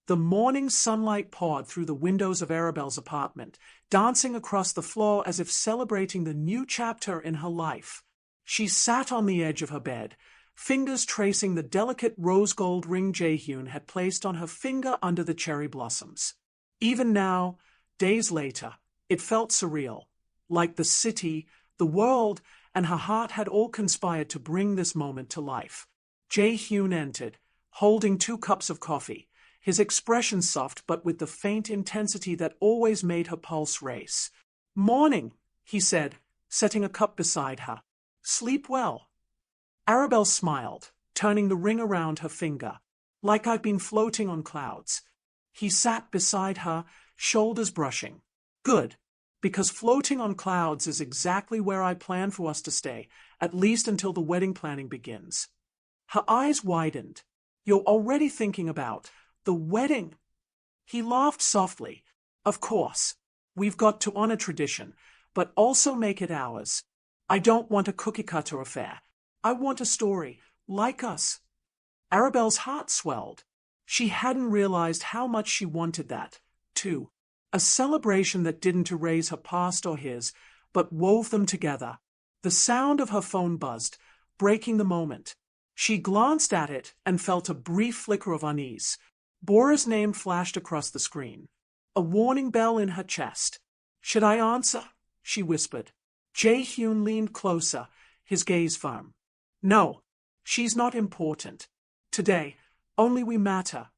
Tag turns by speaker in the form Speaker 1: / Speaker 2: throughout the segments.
Speaker 1: The morning sunlight poured through the windows of Arabel's apartment, dancing across the floor as if celebrating the new chapter in her life. She sat on the edge of her bed, fingers tracing the delicate rose-gold ring Jeju had placed on her finger under the cherry blossoms. Even now, days later, it felt surreal, like the city, the world, and her heart had all conspired to bring this moment to life. Jeju entered, holding 2 cups of coffee, his expression soft but with the faint intensity that always made her pulse race. "Morning," he said, setting a cup beside her. "Sleep well." Arabel smiled, turning the ring around her finger. "Like I've been floating on clouds." He sat beside her, shoulders brushing. "Good, because floating on clouds is exactly where I plan for us to stay, at least until the wedding planning begins." Her eyes widened. "You're already thinking about the wedding?" He laughed softly. "Of course. We've got to honor tradition, but also make it ours. I don't want a cookie-cutter affair. I want a story, like us." Arabel's heart swelled. She hadn't realized how much she wanted that, too. A celebration that didn't erase her past or his, but wove them together. The sound of her phone buzzed, breaking the moment. She glanced at it and felt a brief flicker of unease. Bora's name flashed across the screen. A warning bell in her chest. "Should I answer?" she whispered. Jae-hyun leaned closer, his gaze firm. "No, she's not important. Today, only we matter."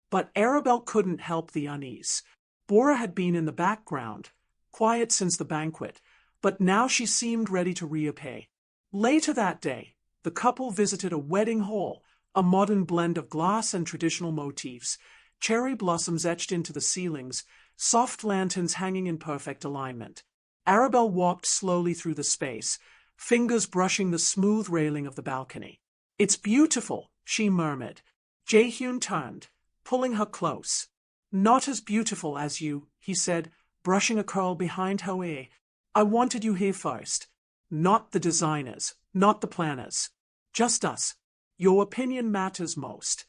Speaker 1: But Arabel couldn't help the unease. Bora had been in the background, quiet since the banquet, but now she seemed ready to reappear. Later that day, the couple visited a wedding hall, a modern blend of glass and traditional motifs, cherry blossoms etched into the ceilings, soft lanterns hanging in perfect alignment. Arabel walked slowly through the space, fingers brushing the smooth railing of the balcony. "It's beautiful," she murmured. Jae-hyun turned, pulling her close. "Not as beautiful as you," he said, brushing a curl behind her ear. "I wanted you here first. Not the designers, not the planners. Just us. Your opinion matters most."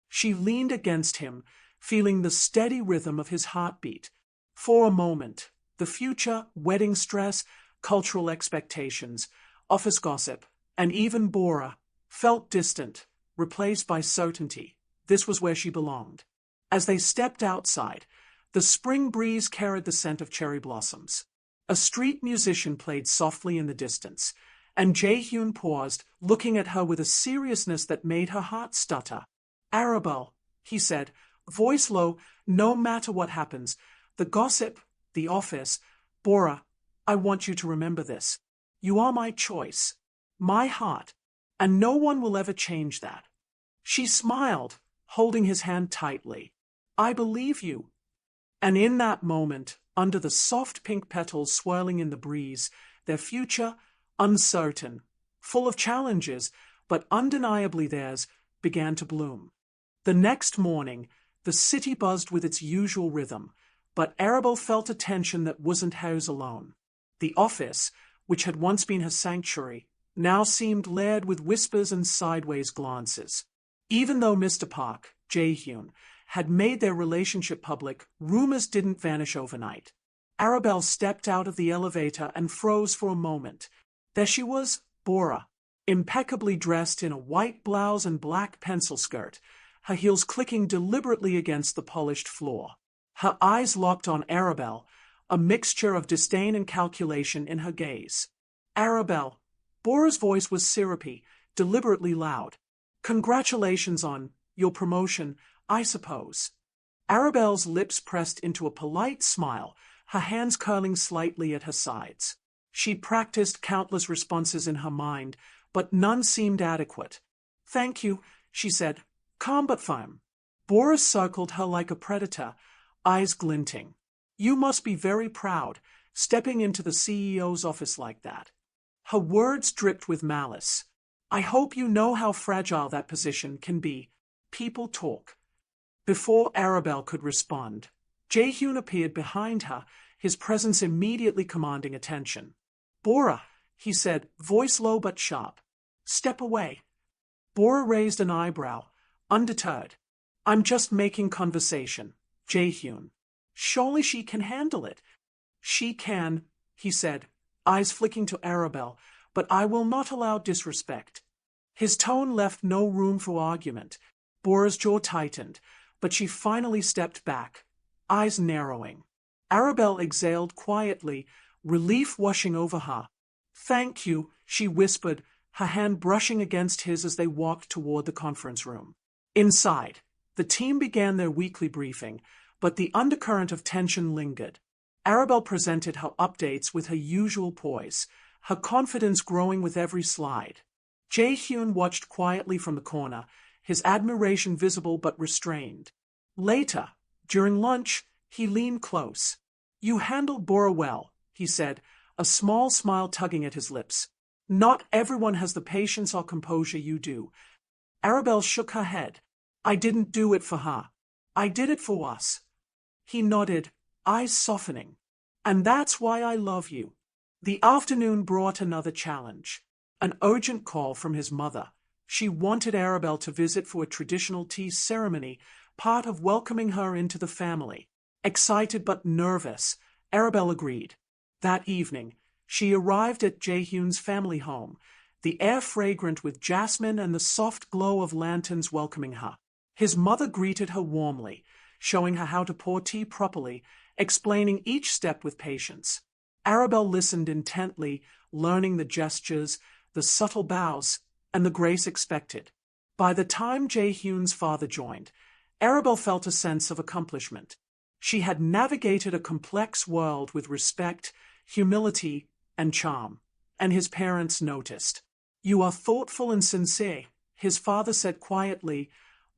Speaker 1: She leaned against him, feeling the steady rhythm of his heartbeat. For a moment, the future, wedding stress, cultural expectations, office gossip, and even Bora felt distant, replaced by certainty. This was where she belonged. As they stepped outside, the spring breeze carried the scent of cherry blossoms. A street musician played softly in the distance, and Jae-hyun paused, looking at her with a seriousness that made her heart stutter. "Arabel," he said, voice low, "no matter what happens, the gossip, the office, Bora, I want you to remember this. You are my choice, my heart, and no one will ever change that." She smiled, holding his hand tightly. "I believe you." And in that moment, under the soft pink petals swirling in the breeze, their future, uncertain, full of challenges, but undeniably theirs, began to bloom. The next morning, the city buzzed with its usual rhythm, but Arabel felt a tension that wasn't hers alone. The office, which had once been her sanctuary, now seemed layered with whispers and sideways glances. Even though Mr. Park, Jae-hyun, had made their relationship public, rumors didn't vanish overnight. Arabel stepped out of the elevator and froze for a moment. There she was, Bora, impeccably dressed in a white blouse and black pencil skirt, her heels clicking deliberately against the polished floor. Her eyes locked on Arabel, a mixture of disdain and calculation in her gaze. "Arabel." Bora's voice was syrupy, deliberately loud. "Congratulations on your promotion, I suppose." Arabel's lips pressed into a polite smile, her hands curling slightly at her sides. She'd practiced countless responses in her mind, but none seemed adequate. "Thank you," she said, calm but firm. Bora circled her like a predator, eyes glinting. "You must be very proud, stepping into the CEO's office like that." Her words dripped with malice. "I hope you know how fragile that position can be. People talk." Before Arabel could respond, Jae-hyun appeared behind her, his presence immediately commanding attention. "Bora," he said, voice low but sharp. "Step away." Bora raised an eyebrow, undeterred. I'm just making conversation, Jae-hyun. Surely she can handle it. She can, he said, eyes flicking to Arabel, but I will not allow disrespect. His tone left no room for argument. Bora's jaw tightened, but she finally stepped back, eyes narrowing. Arabel exhaled quietly, relief washing over her. Thank you, she whispered, her hand brushing against his as they walked toward the conference room. Inside, the team began their weekly briefing, but the undercurrent of tension lingered. Arabel presented her updates with her usual poise, her confidence growing with every slide. Jae-hyun watched quietly from the corner, his admiration visible but restrained. Later, during lunch, he leaned close. You handled Bora well, he said, a small smile tugging at his lips. Not everyone has the patience or composure you do. Arabel shook her head. I didn't do it for her. I did it for us. He nodded, eyes softening. And that's why I love you. The afternoon brought another challenge. An urgent call from his mother. She wanted Arabel to visit for a traditional tea ceremony, part of welcoming her into the family. Excited but nervous, Arabel agreed. That evening, she arrived at Jae-hyun's family home, the air fragrant with jasmine and the soft glow of lanterns welcoming her. His mother greeted her warmly, showing her how to pour tea properly, explaining each step with patience. Arabel listened intently, learning the gestures, the subtle bows, and the grace expected. By the time Jae-hyun's father joined, Arabel felt a sense of accomplishment. She had navigated a complex world with respect, humility, and charm, and his parents noticed. You are thoughtful and sincere, his father said quietly,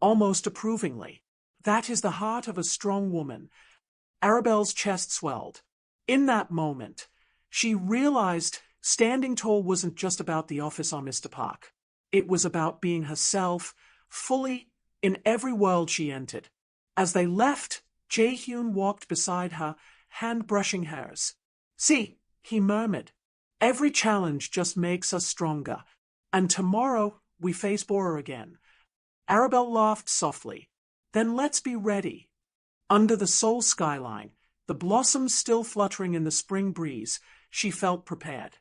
Speaker 1: almost approvingly. That is the heart of a strong woman. Arabel's chest swelled. In that moment, she realized standing tall wasn't just about the office on Mr. Park. It was about being herself, fully, in every world she entered. As they left, Jae-hyun walked beside her, hand brushing hers. See, he murmured. Every challenge just makes us stronger. And tomorrow, we face Bora again. Arabel laughed softly. Then let's be ready. Under the Seoul skyline, the blossoms still fluttering in the spring breeze, she felt prepared.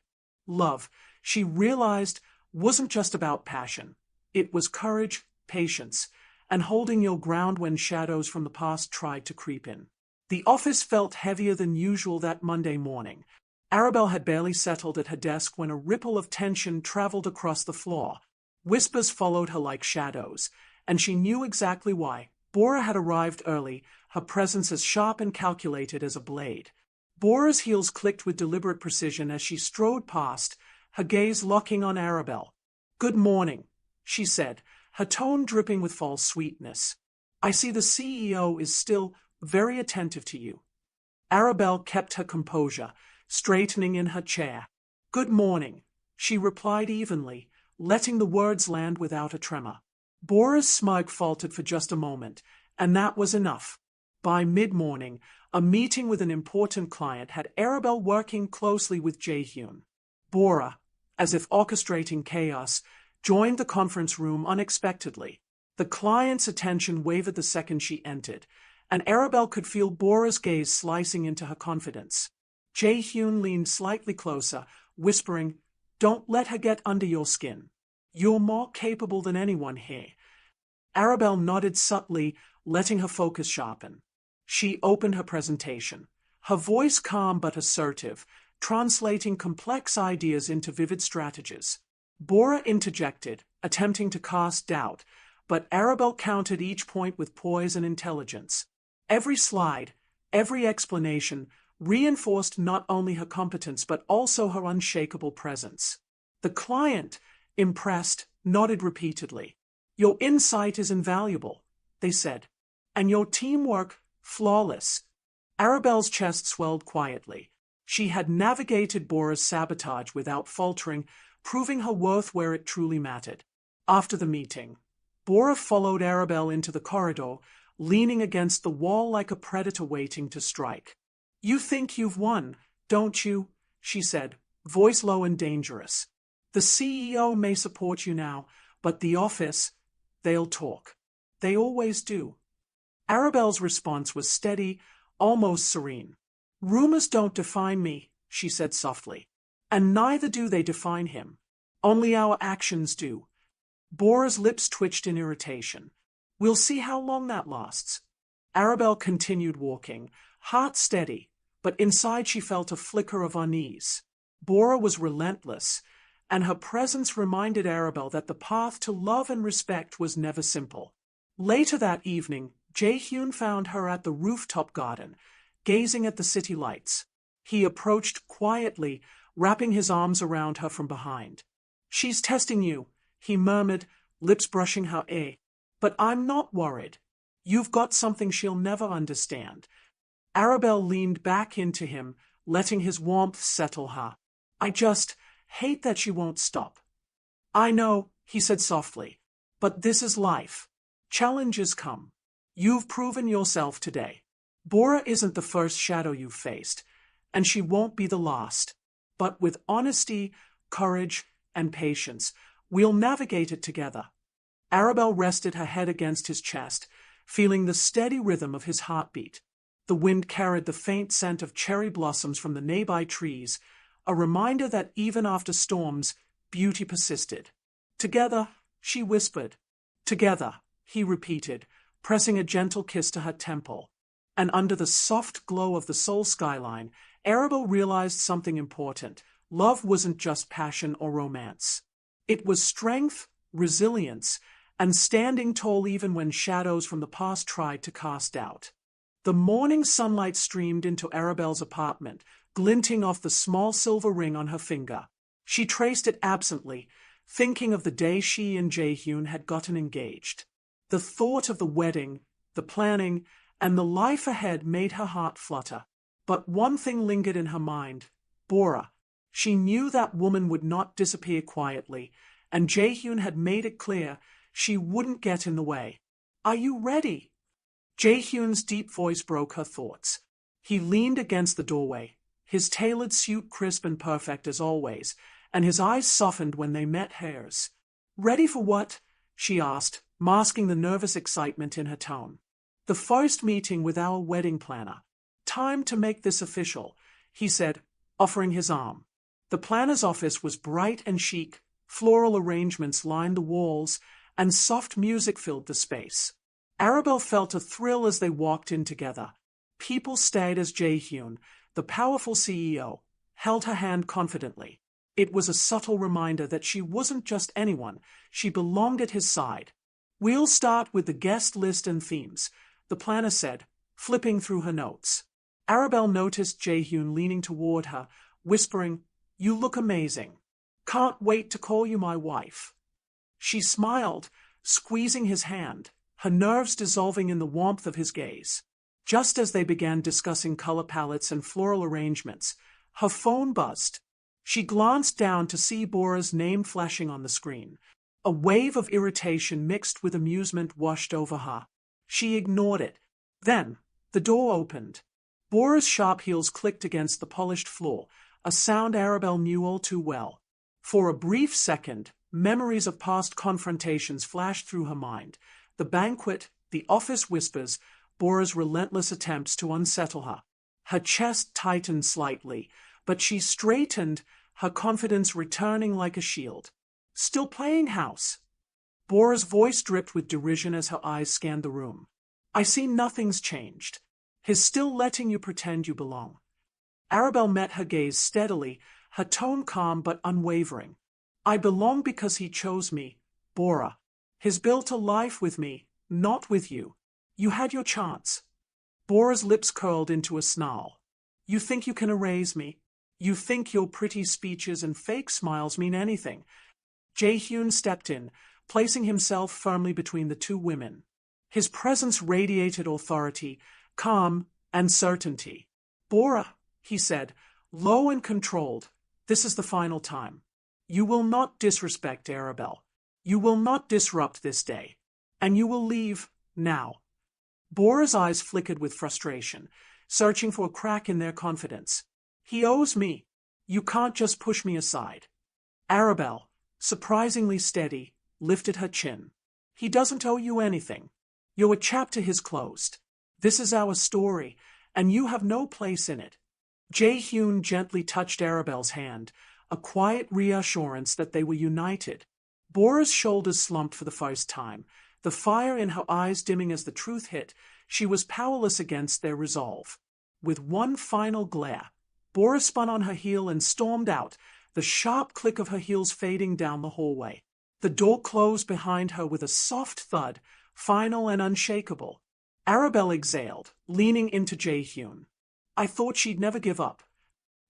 Speaker 1: Love, she realized, wasn't just about passion. It was courage, patience, and holding your ground when shadows from the past tried to creep in. The office felt heavier than usual that Monday morning. Arabel had barely settled at her desk when a ripple of tension traveled across the floor. Whispers followed her like shadows, and she knew exactly why. Bora had arrived early, her presence as sharp and calculated as a blade. Bora's heels clicked with deliberate precision as she strode past, her gaze locking on Arabel. Good morning, she said, her tone dripping with false sweetness. I see the CEO is still very attentive to you. Arabel kept her composure, straightening in her chair. Good morning, she replied evenly, letting the words land without a tremor. Bora's smug faltered for just a moment, and that was enough. By mid-morning, a meeting with an important client had Arabel working closely with Jae-hyun. Bora, as if orchestrating chaos, joined the conference room unexpectedly. The client's attention wavered the second she entered, and Arabel could feel Bora's gaze slicing into her confidence. Jae-hyun leaned slightly closer, whispering, Don't let her get under your skin. You're more capable than anyone here. Arabel nodded subtly, letting her focus sharpen. She opened her presentation, her voice calm but assertive, translating complex ideas into vivid strategies. Bora interjected, attempting to cast doubt, but Arabel countered each point with poise and intelligence. Every slide, every explanation, reinforced not only her competence but also her unshakable presence. The client, impressed, nodded repeatedly. Your insight is invaluable, they said, and your teamwork flawless. Arabel's chest swelled quietly. She had navigated Bora's sabotage without faltering, proving her worth where it truly mattered. After the meeting, Bora followed Arabel into the corridor, leaning against the wall like a predator waiting to strike. You think you've won, don't you? She said, voice low and dangerous. The CEO may support you now, but the office, they'll talk. They always do. Arabel's response was steady, almost serene. "Rumors don't define me," she said softly. "And neither do they define him. Only our actions do." Bora's lips twitched in irritation. "We'll see how long that lasts." Arabel continued walking, heart steady, but inside she felt a flicker of unease. Bora was relentless, and her presence reminded Arabel that the path to love and respect was never simple. Later that evening, Jeju found her at the rooftop garden, gazing at the city lights. He approached quietly, wrapping his arms around her from behind. "She's testing you," he murmured, lips brushing her hair. "But I'm not worried. You've got something she'll never understand." Arabel leaned back into him, letting his warmth settle her. "I just hate that she won't stop." "I know," he said softly, "but this is life. Challenges come. You've proven yourself today. Bora isn't the first shadow you've faced, and she won't be the last. But with honesty, courage, and patience, we'll navigate it together." Arabel rested her head against his chest, feeling the steady rhythm of his heartbeat. The wind carried the faint scent of cherry blossoms from the nearby trees, a reminder that even after storms, beauty persisted. "Together," she whispered. "Together," he repeated, pressing a gentle kiss to her temple. And under the soft glow of the soul skyline, Arabel realized something important. Love wasn't just passion or romance. It was strength, resilience, and standing tall even when shadows from the past tried to cast doubt. The morning sunlight streamed into Arabel's apartment, glinting off the small silver ring on her finger. She traced it absently, thinking of the day she and Jeju had gotten engaged. The thought of the wedding, the planning, and the life ahead made her heart flutter. But one thing lingered in her mind: Bora. She knew that woman would not disappear quietly, and Jeju had made it clear she wouldn't get in the way. "Are you ready?" Jaehyun's deep voice broke her thoughts. He leaned against the doorway, his tailored suit crisp and perfect as always, and his eyes softened when they met hers. "Ready for what?" she asked, masking the nervous excitement in her tone. "The first meeting with our wedding planner. Time to make this official," he said, offering his arm. The planner's office was bright and chic, floral arrangements lined the walls, and soft music filled the space. Arabel felt a thrill as they walked in together. People stared as Jaehyun, the powerful CEO, held her hand confidently. It was a subtle reminder that she wasn't just anyone, she belonged at his side. "We'll start with the guest list and themes," the planner said, flipping through her notes. Arabel noticed Jaehyun leaning toward her, whispering, "You look amazing. Can't wait to call you my wife." She smiled, squeezing his hand, her nerves dissolving in the warmth of his gaze. Just as they began discussing color palettes and floral arrangements, her phone buzzed. She glanced down to see Bora's name flashing on the screen. A wave of irritation mixed with amusement washed over her. She ignored it. Then, the door opened. Bora's sharp heels clicked against the polished floor, a sound Arabel knew all too well. For a brief second, memories of past confrontations flashed through her mind. The banquet, the office whispers, Bora's relentless attempts to unsettle her. Her chest tightened slightly, but she straightened, her confidence returning like a shield. "Still playing house?" Bora's voice dripped with derision as her eyes scanned the room. "I see nothing's changed. He's still letting you pretend you belong." Arabel met her gaze steadily, her tone calm but unwavering. "I belong because he chose me, Bora. He's built a life with me, not with you. You had your chance." Bora's lips curled into a snarl. "You think you can erase me? You think your pretty speeches and fake smiles mean anything?" Jaehyun stepped in, placing himself firmly between the two women. His presence radiated authority, calm, and certainty. "Bora," he said, low and controlled, "this is the final time. You will not disrespect Arabel. You will not disrupt this day. And you will leave, now." Bora's eyes flickered with frustration, searching for a crack in their confidence. "He owes me. You can't just push me aside." Arabel, surprisingly steady, lifted her chin. "He doesn't owe you anything. You're a chapter he's closed." This is our story, and you have no place in it. Jae-hyun gently touched Arabelle's hand, a quiet reassurance that they were united. Bora's shoulders slumped for the first time, the fire in her eyes dimming as the truth hit. She was powerless against their resolve. With one final glare, Bora spun on her heel and stormed out, the sharp click of her heels fading down the hallway. The door closed behind her with a soft thud, final and unshakable. Arabelle exhaled, leaning into Jae-hyun. I thought she'd never give up.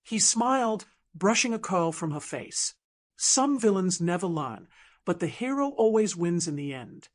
Speaker 1: He smiled, brushing a curl from her face. Some villains never learn, but the hero always wins in the end.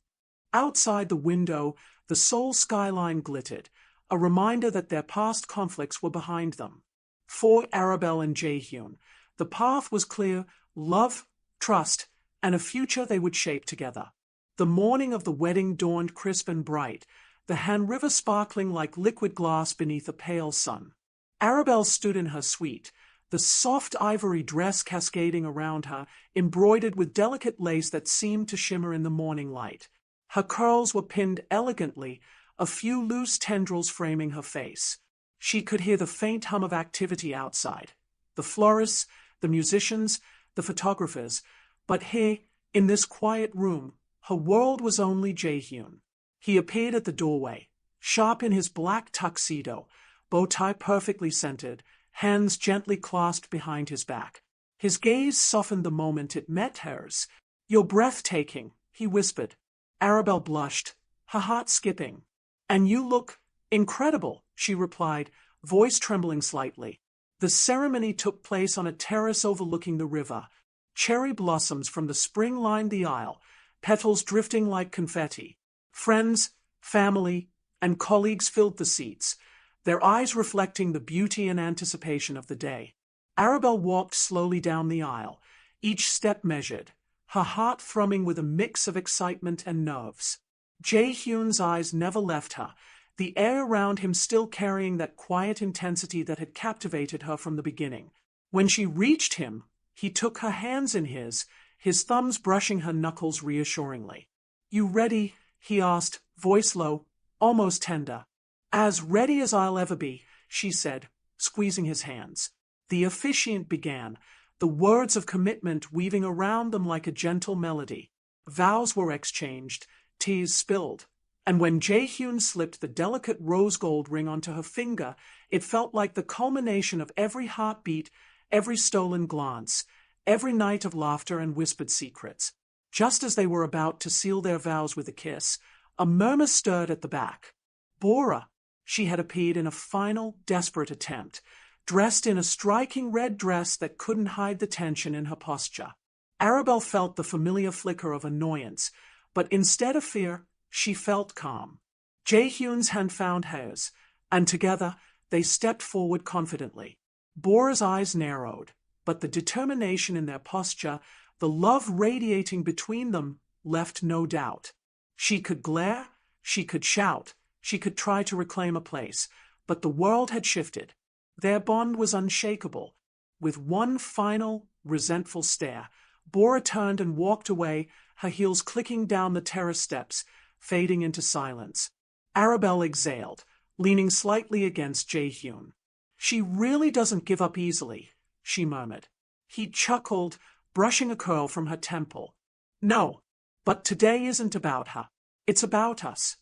Speaker 1: Outside the window, the Seoul skyline glittered, a reminder that their past conflicts were behind them. For Arabelle and Jae-hyun, the path was clear: love, trust, and a future they would shape together. The morning of the wedding dawned crisp and bright, the Han River sparkling like liquid glass beneath a pale sun. Arabelle stood in her suite, the soft ivory dress cascading around her, embroidered with delicate lace that seemed to shimmer in the morning light. Her curls were pinned elegantly, a few loose tendrils framing her face. She could hear the faint hum of activity outside. The florists, the musicians, the photographers. But here, in this quiet room, her world was only Jae-hyun. He appeared at the doorway, sharp in his black tuxedo, bow tie perfectly centered, hands gently clasped behind his back. His gaze softened the moment it met hers. You're breathtaking, he whispered. Arabelle blushed, her heart skipping. And you look incredible, she replied, voice trembling slightly. The ceremony took place on a terrace overlooking the river. Cherry blossoms from the spring lined the aisle, petals drifting like confetti. Friends, family, and colleagues filled the seats, their eyes reflecting the beauty and anticipation of the day. Arabelle walked slowly down the aisle, each step measured, her heart thrumming with a mix of excitement and nerves. Jae-hyun's eyes never left her, the air around him still carrying that quiet intensity that had captivated her from the beginning. When she reached him, he took her hands in his thumbs brushing her knuckles reassuringly. You ready? He asked, voice low, almost tender. As ready as I'll ever be, she said, squeezing his hands. The officiant began, the words of commitment weaving around them like a gentle melody. Vows were exchanged, tears spilled, and when Jae-hyun slipped the delicate rose gold ring onto her finger, it felt like the culmination of every heartbeat, every stolen glance, every night of laughter and whispered secrets. Just as they were about to seal their vows with a kiss, a murmur stirred at the back. Bora, she had appeared in a final, desperate attempt, dressed in a striking red dress that couldn't hide the tension in her posture. Arabelle felt the familiar flicker of annoyance, but instead of fear, she felt calm. Jae-hyun's hand found hers, and together they stepped forward confidently. Bora's eyes narrowed, but the determination in their posture, the love radiating between them, left no doubt. She could glare, she could shout, she could try to reclaim a place, but the world had shifted. Their bond was unshakable. With one final, resentful stare, Bora turned and walked away, her heels clicking down the terrace steps, fading into silence. Arabelle exhaled, leaning slightly against Jae-hyun. She really doesn't give up easily, she murmured. He chuckled, brushing a curl from her temple. No, but today isn't about her. It's about us.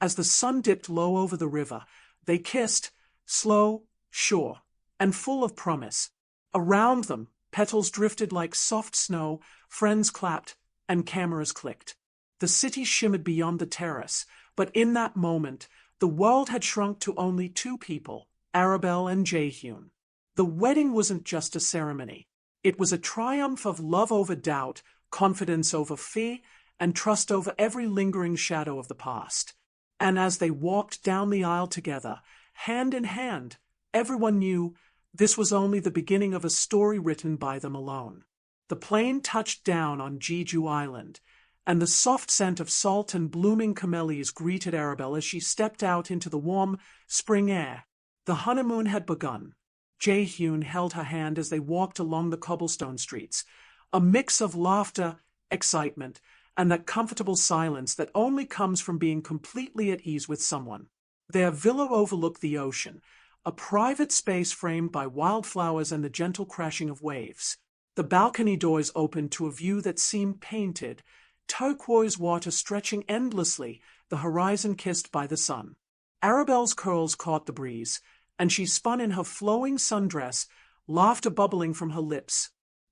Speaker 1: As the sun dipped low over the river, they kissed, slow, sure, and full of promise. Around them, petals drifted like soft snow, friends clapped, and cameras clicked. The city shimmered beyond the terrace, but in that moment, the world had shrunk to only two people, Arabelle and Jae-hyun. The wedding wasn't just a ceremony. It was a triumph of love over doubt, confidence over fear, and trust over every lingering shadow of the past. And as they walked down the aisle together, hand in hand, everyone knew this was only the beginning of a story written by them alone. The plane touched down on Jeju Island, and the soft scent of salt and blooming camellias greeted Arabelle as she stepped out into the warm, spring air. The honeymoon had begun. Jae-hyun held her hand as they walked along the cobblestone streets, a mix of laughter, excitement, and that comfortable silence that only comes from being completely at ease with someone. Their villa overlooked the ocean, a private space framed by wildflowers and the gentle crashing of waves. The balcony doors opened to a view that seemed painted, turquoise water stretching endlessly, the horizon kissed by the sun. Arabelle's curls caught the breeze, and she spun in her flowing sundress, laughter bubbling from her lips.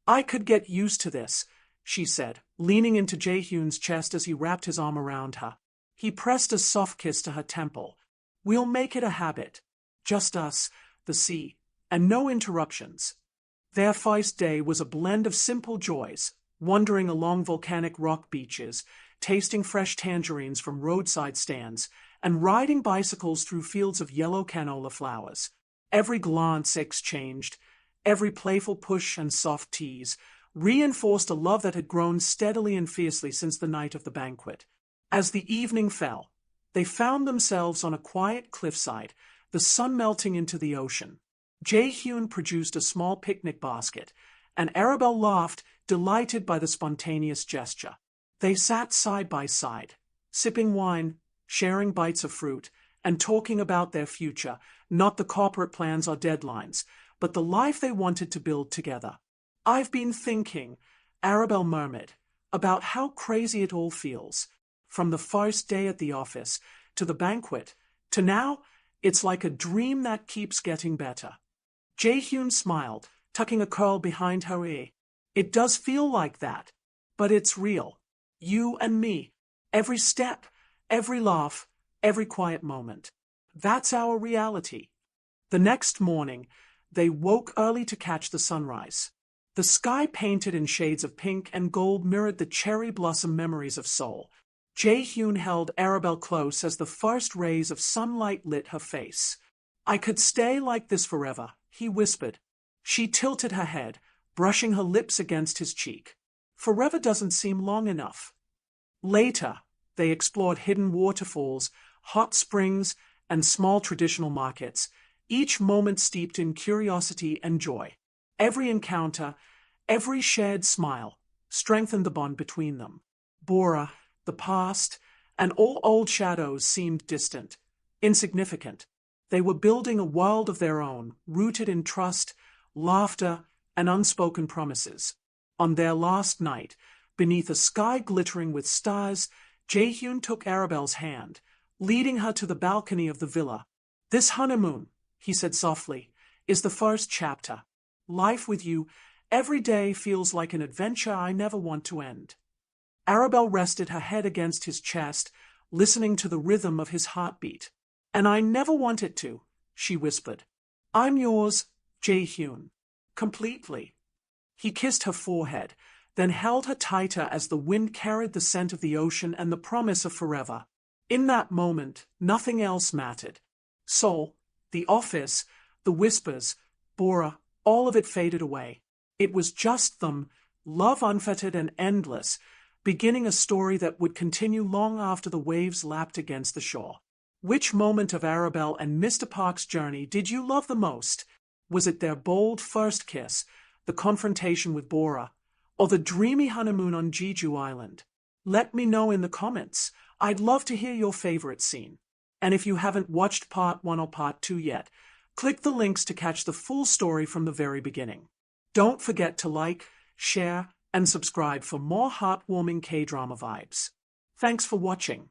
Speaker 1: "I could get used to this," she said, leaning into Jaehyun's chest as he wrapped his arm around her. He pressed a soft kiss to her temple. "We'll make it a habit. Just us, the sea, and no interruptions." Their first day was a blend of simple joys, wandering along volcanic rock beaches, tasting fresh tangerines from roadside stands, and riding bicycles through fields of yellow canola flowers. Every glance exchanged, every playful push and soft tease, reinforced a love that had grown steadily and fiercely since the night of the banquet. As the evening fell, they found themselves on a quiet cliffside, the sun melting into the ocean. Jaehyun produced a small picnic basket, and Arabelle laughed, delighted by the spontaneous gesture. They sat side by side, sipping wine, sharing bites of fruit, and talking about their future, not the corporate plans or deadlines, but the life they wanted to build together. "I've been thinking," Arabelle murmured, "about how crazy it all feels. From the first day at the office, to the banquet, to now, it's like a dream that keeps getting better." Jaehyun smiled, tucking a curl behind her ear. "It does feel like that, but it's real. You and me. Every step, every laugh, every quiet moment. That's our reality." The next morning, they woke early to catch the sunrise. The sky, painted in shades of pink and gold, mirrored the cherry blossom memories of Seoul. Jaehyun held Arabelle close as the first rays of sunlight lit her face. "I could stay like this forever," he whispered. She tilted her head, brushing her lips against his cheek. "Forever doesn't seem long enough." Later, they explored hidden waterfalls, hot springs, and small traditional markets, each moment steeped in curiosity and joy. Every encounter, every shared smile, strengthened the bond between them. Bora, the past, and all old shadows seemed distant, insignificant. They were building a world of their own, rooted in trust, laughter, and unspoken promises. On their last night, beneath a sky glittering with stars, Jaehyun took Arabelle's hand, leading her to the balcony of the villa. "This honeymoon," he said softly, "is the first chapter. Life with you, every day feels like an adventure I never want to end." Arabelle rested her head against his chest, listening to the rhythm of his heartbeat. "And I never want it to," she whispered. "I'm yours, Jaehyun. Completely." He kissed her forehead, then held her tighter as the wind carried the scent of the ocean and the promise of forever. In that moment, nothing else mattered. Seoul, the office, the whispers, Bora, all of it faded away. It was just them, love unfettered and endless, beginning a story that would continue long after the waves lapped against the shore. Which moment of Arabelle and Mr. Park's journey did you love the most? Was it their bold first kiss, the confrontation with Bora, or the dreamy honeymoon on Jeju Island? Let me know in the comments. I'd love to hear your favorite scene. And if you haven't watched part 1 or part 2 yet, click the links to catch the full story from the very beginning. Don't forget to like, share, and subscribe for more heartwarming K-drama vibes. Thanks for watching.